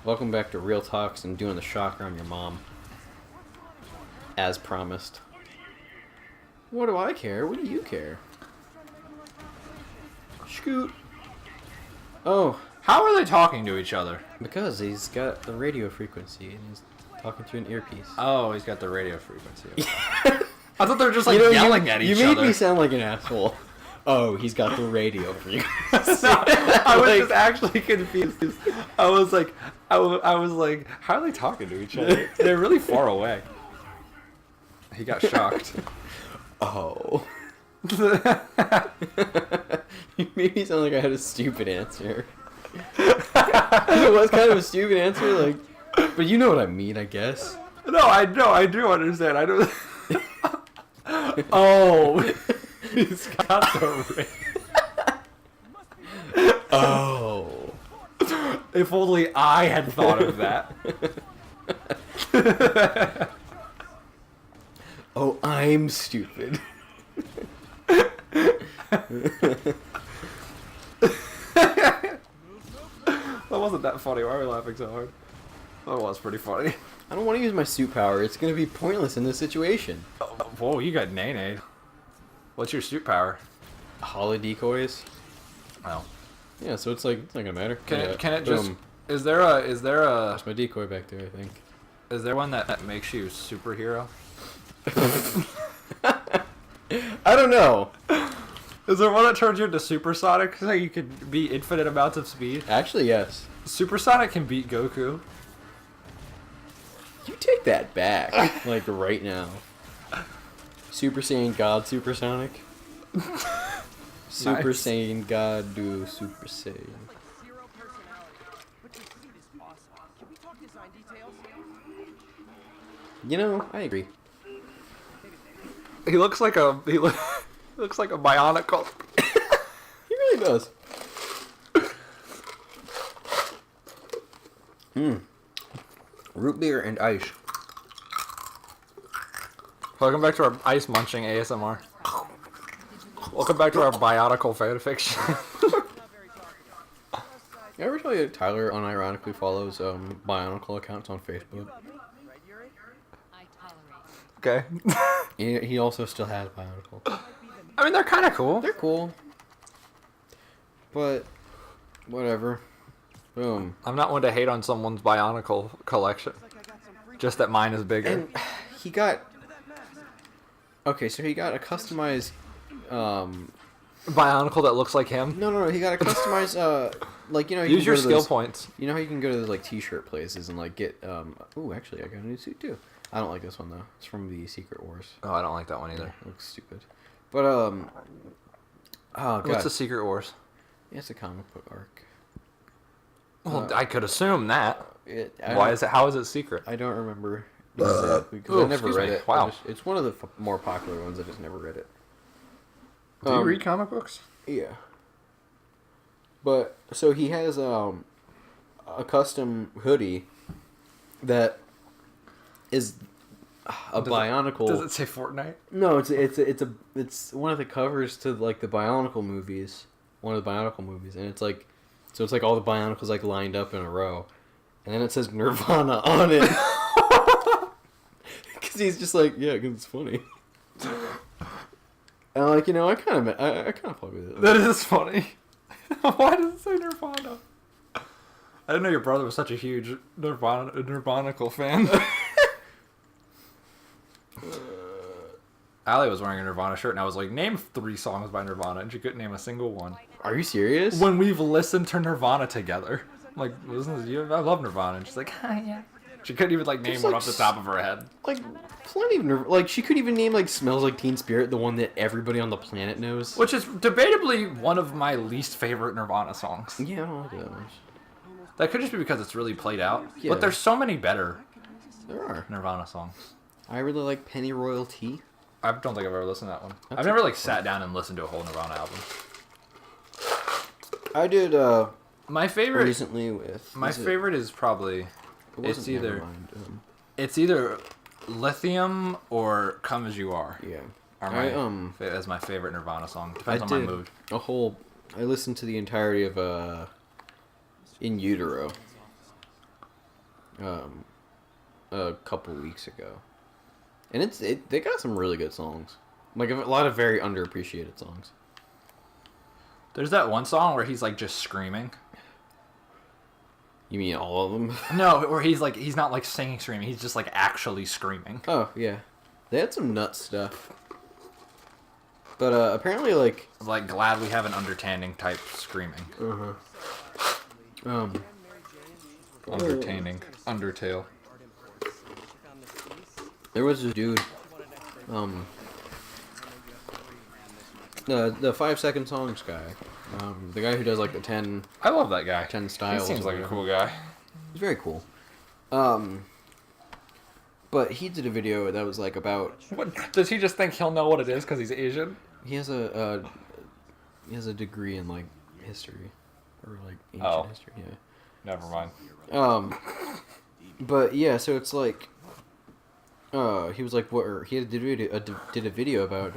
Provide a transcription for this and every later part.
Welcome back to Real Talks and doing the shocker on your mom. As promised. What do I care? What do you care? Scoot. Oh. How are they talking to each other? Because he's got the radio frequency and he's talking through an earpiece. Oh, he's got the radio frequency. I thought they were just like yelling at each other. You made me sound like an asshole. Oh, he's got the radio frequency. No, I was just actually confused. I was like, how are they talking to each other? They're really far away. He got shocked. Oh. You made me sound like I had a stupid answer. It was kind of a stupid answer, like, but you know what I mean, I guess. No, I do understand. I don't. Oh, he's got the ring. Oh. If only I had thought of that. Oh, I'm stupid. That wasn't that funny. Why are we laughing so hard? That was pretty funny. I don't want to use my suit power. It's going to be pointless in this situation. Oh, whoa, you got nay-nay. What's your suit power? Hollow decoys. Oh. Yeah, so it's like, it's not going to matter. Can it boom. just... Is there a... There's my decoy back there, I think. Is there one that makes you superhero? I don't know. Is there one that turns you into supersonic so you can be infinite amounts of speed? Actually, yes. Supersonic can beat Goku. You take that back, like right now. Super Saiyan God Supersonic. Super Nice. Saiyan God do Super Saiyan. You know, I agree. He looks like a looks like a bionicle. He really does. Root beer and ice. Welcome back to our ice munching ASMR. Welcome back to our bionicle fanfiction. You ever tell you Tyler unironically follows Bionicle accounts on Facebook? Okay. He also still has Bionicle. I mean, they're kind of cool. They're cool. But, whatever. Boom. I'm not one to hate on someone's bionicle collection. Just that mine is bigger. And he got... Okay, so he got a customized... Bionicle that looks like him? No, he got a customized, like, you know... Use your skill points. You know how you can go to those, like, t-shirt places and, like, get, Ooh, actually, I got a new suit, too. I don't like this one, though. It's from the Secret Wars. Oh, I don't like that one either. It looks stupid. But, oh, God. What's the Secret Wars? Yeah, it's a comic book arc. Well, I could assume that. How How is it secret? I don't remember exactly, because I never read it. Wow. It's one of the more popular ones. I just never read it. Do you read comic books? Yeah. But, so he has a custom hoodie that is a Bionicle. Does it say Fortnite? No, it's one of the covers to, like, the Bionicle movies. One of the Bionicle movies, and it's like, so it's like all the Bionicles like lined up in a row, and then it says Nirvana on it. Because he's just like, yeah, because it's funny. And like, you know, I kind of fuck with it. That is funny. Why does it say Nirvana? I didn't know your brother was such a huge Nirvanical fan. Allie was wearing a Nirvana shirt, and I was like, name 3 songs by Nirvana, and she couldn't name a single one. Are you serious? When we've listened to Nirvana together. I'm like, listen to you, I love Nirvana. And she's like, yeah. She couldn't even, like, name There's, one like, off the top of her head. Like, plenty of like, she couldn't even name, like, Smells Like Teen Spirit, the one that everybody on the planet knows. Which is debatably one of my least favorite Nirvana songs. Yeah, I don't like that much. That could just be because it's really played out. Yeah. But there's so many better There are. Nirvana songs. I really like Penny Royalty. I don't think I've ever listened to that one. That's I've never, like, sat down and listened to a whole Nirvana album. I did, My favorite... recently with... My favorite is probably... It's either... Nevermind, It's either Lithium or Come As You Are. yeah. Are my, as my favorite Nirvana song. Depends on my mood. I listened to the entirety of, In Utero. a couple weeks ago, and they got some really good songs, like a lot of very underappreciated songs. There's that one song where he's like just screaming. You mean all of them? No, or he's not like singing screaming. He's just like actually screaming. Oh yeah, they had some nuts stuff. But apparently, like glad we have an understanding type screaming. Undertaining. Undertale. There was this dude. The 5-second songs guy. The guy who does like the 10. I love that guy. 10 styles. He seems like a cool guy. He's very cool. But he did a video that was like about. What does he just think he'll know what it is because he's Asian? He has a degree in like history, or like ancient history. Yeah. Never mind. But yeah, so it's like. He was like, what? Or he did a video about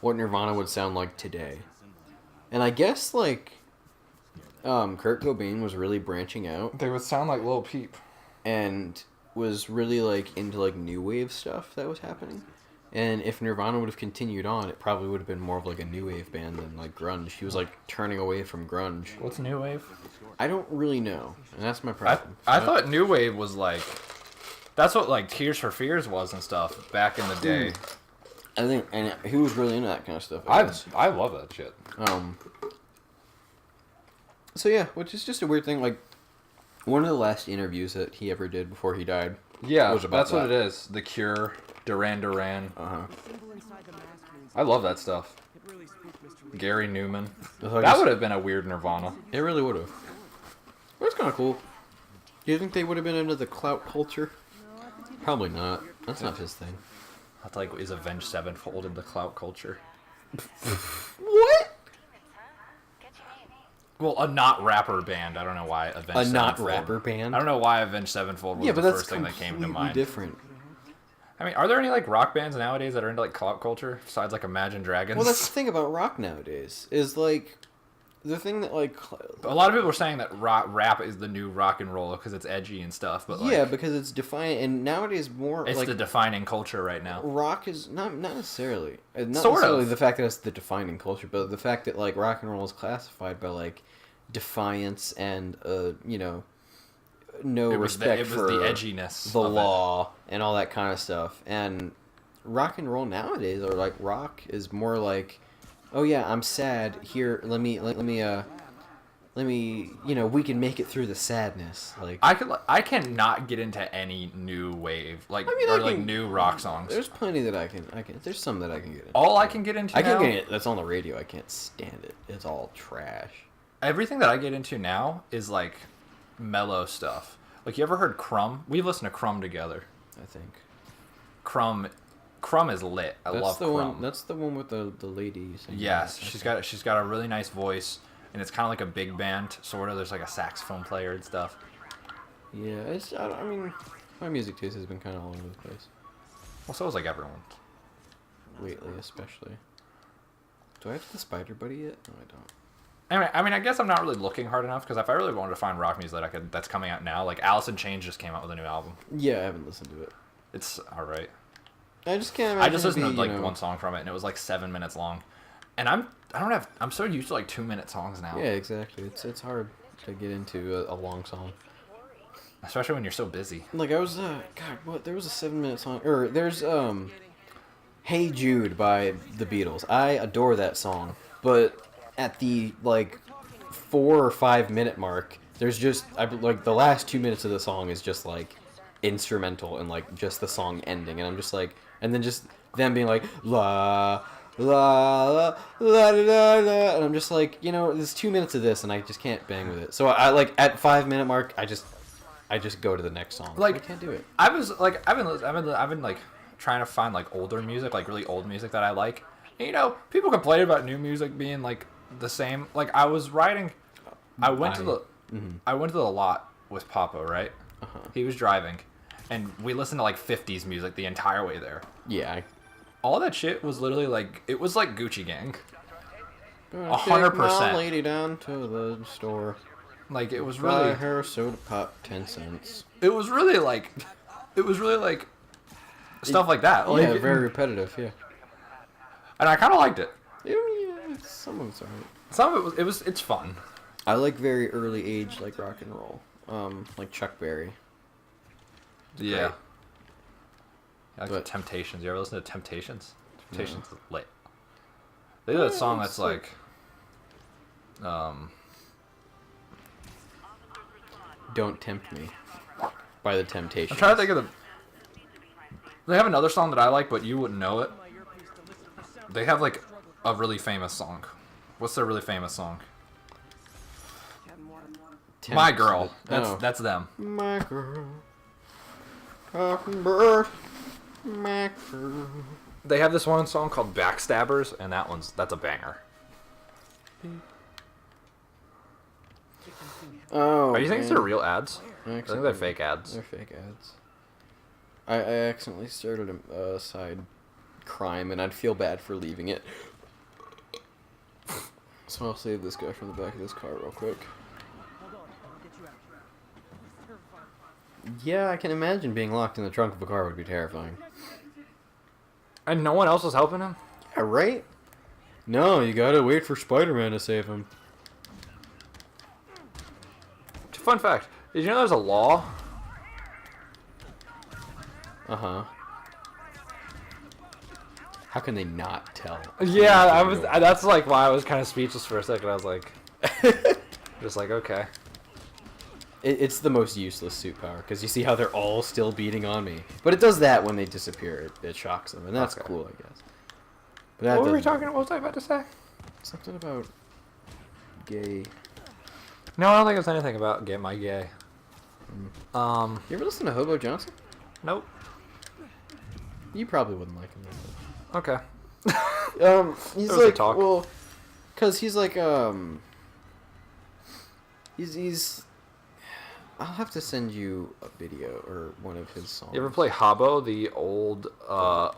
what Nirvana would sound like today, and I guess like. Kurt Cobain was really branching out. They would sound like Lil Peep. And was really like into like new wave stuff that was happening. And if Nirvana would have continued on, it probably would have been more of like a new wave band than like grunge. He was like turning away from grunge. What's new wave? I don't really know, and that's my problem. I thought new wave was like, that's what like Tears for Fears was and stuff back in the day. I think, and he was really into that kind of stuff. I love that shit. So yeah, which is just a weird thing. Like, one of the last interviews that he ever did before he died. Yeah, was about that's what it is. The Cure, Duran Duran. I love that stuff. Gary Newman. That would have been a weird Nirvana. It really would have. But it's kind of cool. Do you think they would have been into the clout culture? Probably not. That's not his thing. That's like, is Avenged Sevenfold into clout culture? What? Well, a not rapper band. I don't know why Avenged Sevenfold. A not rapper band? I don't know why Avenged Sevenfold was the first thing that came to mind. Different. I mean, are there any like rock bands nowadays that are into like clout culture besides like Imagine Dragons? Well, that's the thing about rock nowadays. Is like the thing that like a lot of people are saying that rap is the new rock and roll because it's edgy and stuff. But like, yeah, because it's defiant, and nowadays more it's like, the defining culture right now. Rock is not necessarily not sort necessarily of the fact that it's the defining culture, but the fact that like rock and roll is classified by like defiance and no respect for the edginess, the law, and all that kind of stuff. And rock and roll nowadays, or like rock, is more like, oh yeah, I'm sad. Here, let me, we can make it through the sadness. Like I cannot get into any new wave, new rock songs. There's plenty that I can. There's some that I can get into. All I can get into. I can get it. That's on the radio. I can't stand it. It's all trash. Everything that I get into now is like mellow stuff. Like, you ever heard Crumb? We've listened to Crumb together. I think. Crumb is lit. I love Crumb. That's the one with the lady. Yes, she's got a really nice voice, and it's kind of like a big band, sort of. There's like a saxophone player and stuff. Yeah, I mean, my music taste has been kind of all over the place. Well, so is like everyone's. Lately, especially. Do I have the Spider Buddy yet? No, I don't. Anyway, I mean, I guess I'm not really looking hard enough, because if I really wanted to find rock music that's coming out now, like Alice in Chains just came out with a new album. Yeah, I haven't listened to it. It's alright. I just can't imagine. I just listened to like one song from it, and it was like 7 minutes long. And I'm so used to like 2-minute songs now. Yeah, exactly. It's hard to get into a long song. Especially when you're so busy. Like, I was, there was a 7-minute song, or there's, Hey Jude by the Beatles. I adore that song, but at the, like, 4 or 5 minute mark, there's just, the last 2 minutes of the song is just, like, instrumental and, like, just the song ending, and I'm just like, and then just them being like, la, la, la, la, la, la, and I'm just like, there's 2 minutes of this, and I just can't bang with it. So I like, at 5 minute mark, I just go to the next song. Like, I can't do it. I was, like, I've been, like, trying to find, like, older music, like, really old music that I like. And, people complain about new music being, like, the same. Like, I went to the lot with Papa, right? Uh-huh. He was driving, and we listened to like 50s music the entire way there. Yeah. All that shit was literally like, it was like Gucci Gang. 100%. Lady down to the store. Like it was Buy really, her soda pop 10 cents. it was really like stuff like that. Like, Yeah, very repetitive. Yeah. and I kind of liked it. Yeah, some of it's alright. Some of it's fun. I like very early age like rock and roll. Like Chuck Berry. Yeah. Great. Like But- Temptations. You ever listen to Temptations? Temptations is lit. They Yeah, did a song it's that's like, Don't Tempt Me by the Temptations. I'm trying to think of the. They have another song that I like, but you wouldn't know it. They have like a really famous song. What's their really famous song? My Girl. That's them. My girl. Talking bird. My girl. They have this one song called Backstabbers, and that's a banger. Oh. Are you thinking man. they're real ads? I Actually, think they're fake ads. They're fake ads. I accidentally started a side crime, and I'd feel bad for leaving it. So I'll save this guy from the back of this car real quick. Yeah, I can imagine being locked in the trunk of a car would be terrifying. And no one else was helping him? Yeah, right? No, you gotta wait for Spider-Man to save him. Fun fact. Did you know there's a law? Uh-huh. How can they not tell? Yeah, that's like why I was kind of speechless for a second. I was like, just like, okay. It's the most useless suit power, because you see how they're all still beating on me. But it does that when they disappear. It shocks them, and that's Okay. cool, I guess. But that What were we doesn't- talking? What was I about to say? Something about gay. No, I don't think it was anything about get my gay. You ever listen to Hobo Johnson? Nope. You probably wouldn't like him. Okay. He's There was a like, talk. well, cause he's like, he's. I'll have to send you a video or one of his songs. You ever play Habbo, the old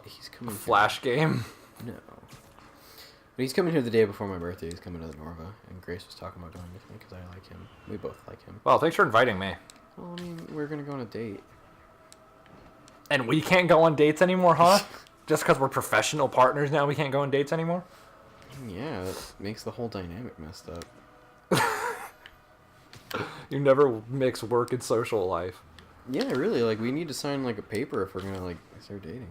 He's coming Flash game? Here. No. But he's coming here the day before my birthday. He's coming to the Norva, and Grace was talking about going with me because I like him. We both like him. Well, thanks for inviting me. Well, I mean, we're gonna go on a date. And we can't go on dates anymore, huh? Just because we're professional partners now, we can't go on dates anymore? Yeah, that makes the whole dynamic messed up. You never mix work and social life. Yeah, really. Like, we need to sign like a paper if we're gonna like start dating.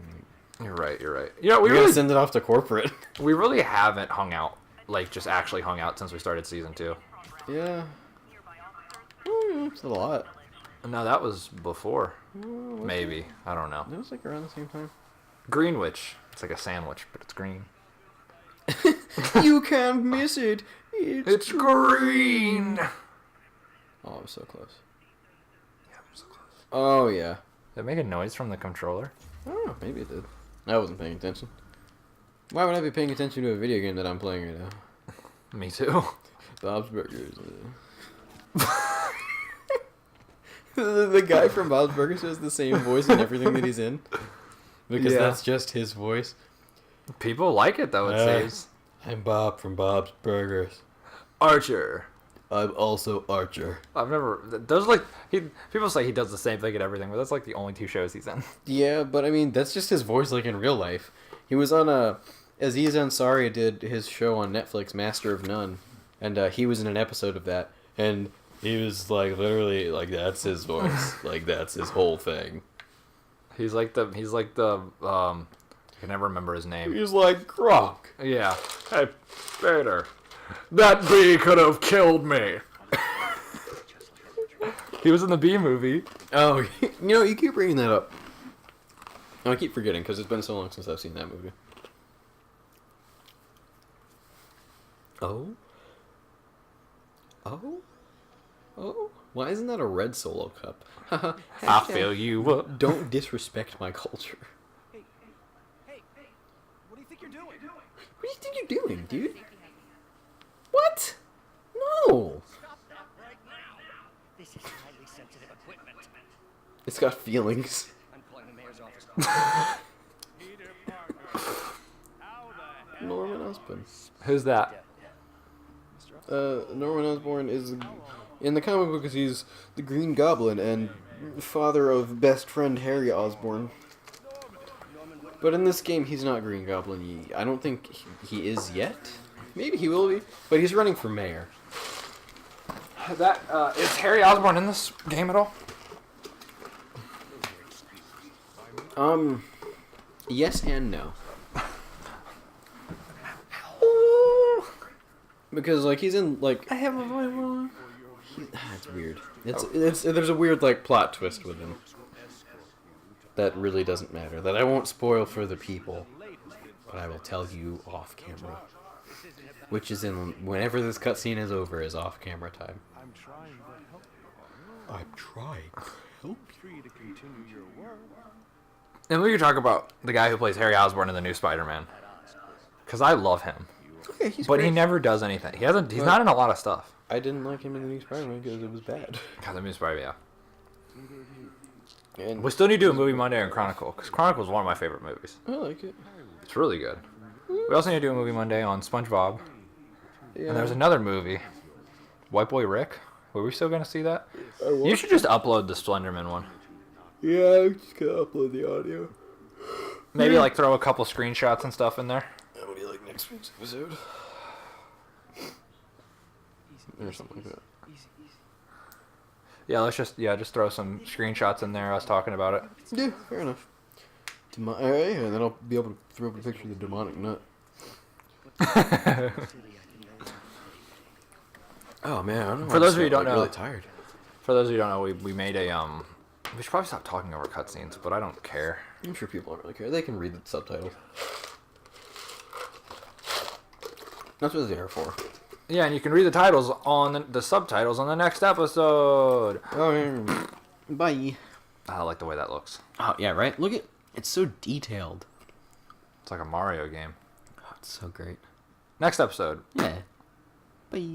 You're right. You know, We gotta send it off to corporate. we really haven't hung out, like just actually hung out since we started season 2. Yeah. Oh, it's a lot. No, that was before. Oh, was Maybe. I don't know. It was like around the same time. Greenwich. It's like a sandwich, but it's green. You can't miss it. It's green! Oh, I was so close. Yeah, I'm so close. Oh, yeah. Did it make a noise from the controller? I don't know. Maybe it did. I wasn't paying attention. Why would I be paying attention to a video game that I'm playing right now? Me too. Bob's Burgers. The guy from Bob's Burgers has the same voice in everything that he's in. Because Yeah. that's just his voice. People like it though, it seems. I'm Bob from Bob's Burgers. Archer. I'm also Archer. I've never. Those like people say he does the same thing and everything, but that's like the only 2 shows he's in. Yeah, but I mean, that's just his voice like in real life. He was on Aziz Ansari did his show on Netflix, Master of None. And he was in an episode of that. And he was like literally like that's his voice. Like that's his whole thing. He's like the I can never remember his name. He's like Gronk. Yeah. Hey, Vader. That bee could have killed me. He was in the Bee movie. Oh, you know, you keep bringing that up. Oh, I keep forgetting because it's been so long since I've seen that movie. Oh? Oh? Oh? Why isn't that a red Solo cup? I fill you up. Don't disrespect my culture. Hey, what do you think you're doing? What do you think you're doing, dude? What? No! Stop that right now! This is highly sensitive equipment. It's got feelings. I'm calling the mayor's office. Peter Parker. How the hell? Norman Osborn. Who's that? Norman Osborn is In the comic book, he's the Green Goblin and father of best friend Harry Osborn. But in this game, he's not Green Goblin. I don't think he is yet. Maybe he will be, but he's running for mayor. That is Harry Osborn in this game at all? Yes and no. Because like he's in like I have a voice. it's weird. It's there's a weird like plot twist with him that really doesn't matter. That I won't spoil for the people, but I will tell you off camera. Which is in whenever this cutscene is over is off camera time. I'm trying to help you. I'm trying to help Free to continue your work. And we could talk about the guy who plays Harry Osborn in the new Spider-Man. Because I love him. you. He's But great. he never does anything. He's not in a lot of stuff. I didn't like him in the new Spider-Man because it was bad. God, the new Spider-Man, yeah. And We still need to do a movie Monday on Chronicle. Because Chronicle is one of my favorite movies. I like it. It's really good. We also need to do a movie Monday on SpongeBob. Yeah. And there's another movie, White Boy Rick. Were we still going to see that? I will. You should just upload the Slenderman one. Yeah, I'm just gonna upload the audio. Maybe like throw a couple screenshots and stuff in there. What do you like next week's episode? Or something like that. Yeah, let's just throw some screenshots in there, us talking about it. Yeah, fair enough. Alright, and then I'll be able to throw up a picture of the demonic nut. Oh man, I don't know. For those of you who don't know, really tired. For those of you who don't know, we made a we should probably stop talking over cutscenes, but I don't care. I'm sure people don't really care. They can read the subtitles. That's what they're for. Yeah, and you can read the titles on the subtitles on the next episode. Oh, yeah. Bye. I like the way that looks. Oh yeah, right. Look at it's so detailed. It's like a Mario game. Oh, it's so great. Next episode. Yeah. Bye.